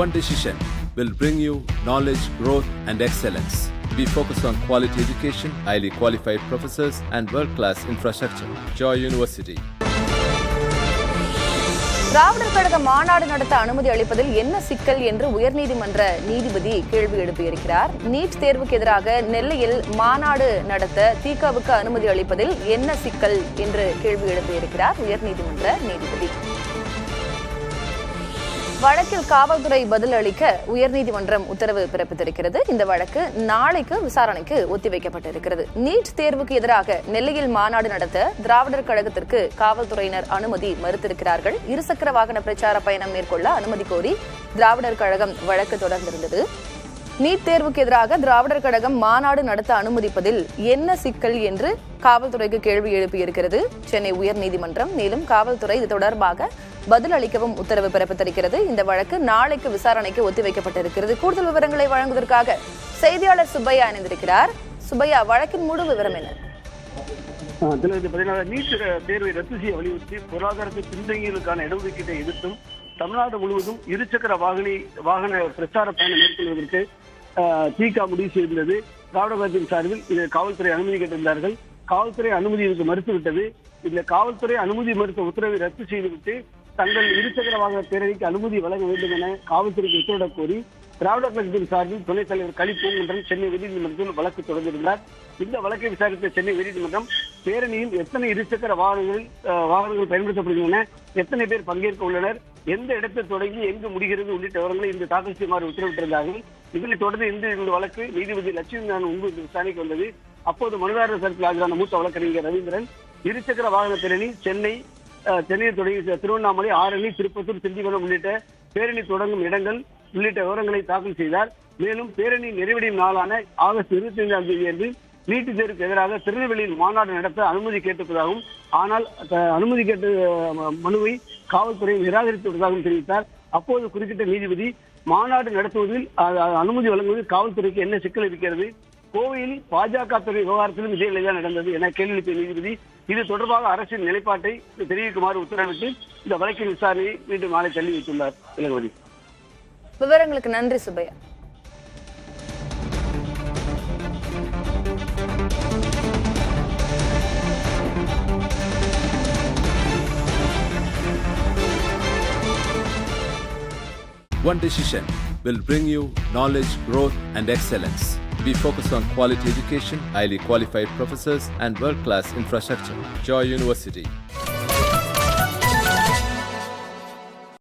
One decision will bring you knowledge, growth, and excellence. We focus on quality education, highly qualified professors, and world-class infrastructure. Joy University. திராவிடர் கழக மாநாடு நடத்த அனுமதி அளிப்பதில் என்ன சிக்கல் என்று உயர்நீதிமன்ற நீதிபதி கேள்வி எழுப்பியிருக்கிறார். நீட் தேர்வுக்கு எதிராக நெல்லையில் மாநாடு நடத்த திகாவுக்கு அனுமதி அளிப்பதில் என்ன சிக்கல் என்று கேள்வி எழுப்பியிருக்கிறார் உயர்நீதிமன்ற நீதிபதி. வழக்கில் காவல்துறை பதில் அளிக்க உயர்நீதிமன்றம் உத்தரவு பிறப்பித்திருக்கிறது. இந்த வழக்கு நாளைக்கு விசாரணைக்கு ஒத்திவைக்கப்பட்டிருக்கிறது. நீட் தேர்வுக்கு எதிராக நெல்லையில் மாநாடு நடத்த திராவிடர் கழகத்திற்கு காவல்துறையினர் அனுமதி மறுத்திருக்கிறார்கள். இருசக்கர வாகன பிரச்சார பயணம் மேற்கொள்ள அனுமதி கோரி திராவிடர் கழகம் வழக்கு தொடர்ந்திருந்தது. நீட் தேர்வுக்கு எதிராக திராவிடர் கழகம் மாநாடு நடத்த அனுமதிப்பதில் என்ன சிக்கல் என்று காவல்துறைக்கு கேள்வி எழுப்பியிருக்கிறது சென்னை உயர்நீதிமன்றம். மேலும் காவல்துறை இது தொடர்பாக பதில் அளிக்கவும் உத்தரவு பிறப்பித்திருக்கிறது. இந்த வழக்கு நாளைக்கு விசாரணைக்கு ஒத்திவைக்கப்பட்டிருக்கிறது. கூடுதல் விவரங்களை வழங்குவதற்காக செய்தியாளர் சுப்பையா இணைந்திருக்கிறார். சுப்பையா, வழக்கின் முழு விவரம் என்ன? நீட் தேர்வை ரத்து செய்ய வலியுறுத்தி பொருளாதாரத்தை பின்தங்கியதற்கான இடஒதுக்கீட்டை எதிர்த்தும் தமிழ்நாடு முழுவதும் இருசக்கர வாகன பிரச்சார பயணம் மேற்கொள்வதற்கு திக முடிவு செய்திருந்தது. திராவிட கழகத்தின் சார்பில் இது காவல்துறை அனுமதி கேட்டிருந்தார்கள். காவல்துறை அனுமதி இதற்கு மறுத்துவிட்டது. இந்த காவல்துறை அனுமதி மறுத்த உத்தரவை ரத்து செய்துவிட்டு தங்கள் இருசக்கர வாகன பேரணிக்கு அனுமதி வழங்க வேண்டும் என காவல்துறைக்கு உத்தரவிடக் கோரி திராவிட கழகத்தின் சார்பில் துணைத் தலைவர் கலிப்பூங்குன்றம் சென்னை உயர்நீதிமன்றத்தில் வழக்கு தொடர்ந்திருந்தார். இந்த வழக்கை விசாரித்த சென்னை உயர்நீதிமன்றம் பேரணியில் எத்தனை இருசக்கர வாகனங்கள் பயன்படுத்தப்படுகின்றன, எத்தனை பேர் பங்கேற்க உள்ளனர், எந்த இடத்தை தொடங்கி எங்கு முடிகிறது உள்ளிட்ட விவரங்களை இந்த தாக்கல் செய்யுமாறு உத்தரவிட்டிருந்தார்கள். இதனைத் தொடர்ந்து இந்த வழக்கு நீதிபதி லட்சுமி முன்பு விசாரணைக்கு வந்தது. அப்போது மனுதாரர் தரப்பில் ஆஜரான மூத்த வழக்கறிஞர் ரவீந்திரன் இருசக்கர வாகன பேரணி சென்னையை தொடங்கி திருவண்ணாமலை, ஆரணி, திருப்பத்தூர், திண்டிவனம் உள்ளிட்ட பேரணி தொடங்கும் இடங்கள் உள்ளிட்ட விவரங்களை தாக்கல் செய்தார். மேலும் பேரணி நிறைவடையும் நாளான ஆகஸ்ட் 25ஆம் தேதி அன்று நீட் தேர்வுக்கு எதிராக திருநெல்வேலியில் மாநாடு நடத்த அனுமதி கேட்டிருப்பதாகவும், ஆனால் அனுமதி கேட்ட மனுவை காவல்துறை நிராகரித்து விட்டதாகவும் தெரிவித்தார். அப்போது குறுக்கிட்ட நீதிபதி மாநாடு நடத்துவதில் அனுமதி வழங்குவதில் காவல்துறைக்கு என்ன சிக்கல் இருக்கிறது, கோவையில் பாஜக துறை விவகாரத்திலும் இதே நிலைதான் நடந்தது என கேள்வி எழுப்பிய நீதிபதி இது தொடர்பாக அரசின் நிலைப்பாட்டை தெரிவிக்குமாறு உத்தரவிட்டு இந்த வழக்கின் விசாரணையை மீண்டும் நாளை தள்ளி வைத்துள்ளார். இளங்கோவதி, விவரங்களுக்கு நன்றி Subbaiah. One decision will bring you knowledge, growth, and excellence. We focus on quality education, highly qualified professors, and world-class infrastructure. Joy University.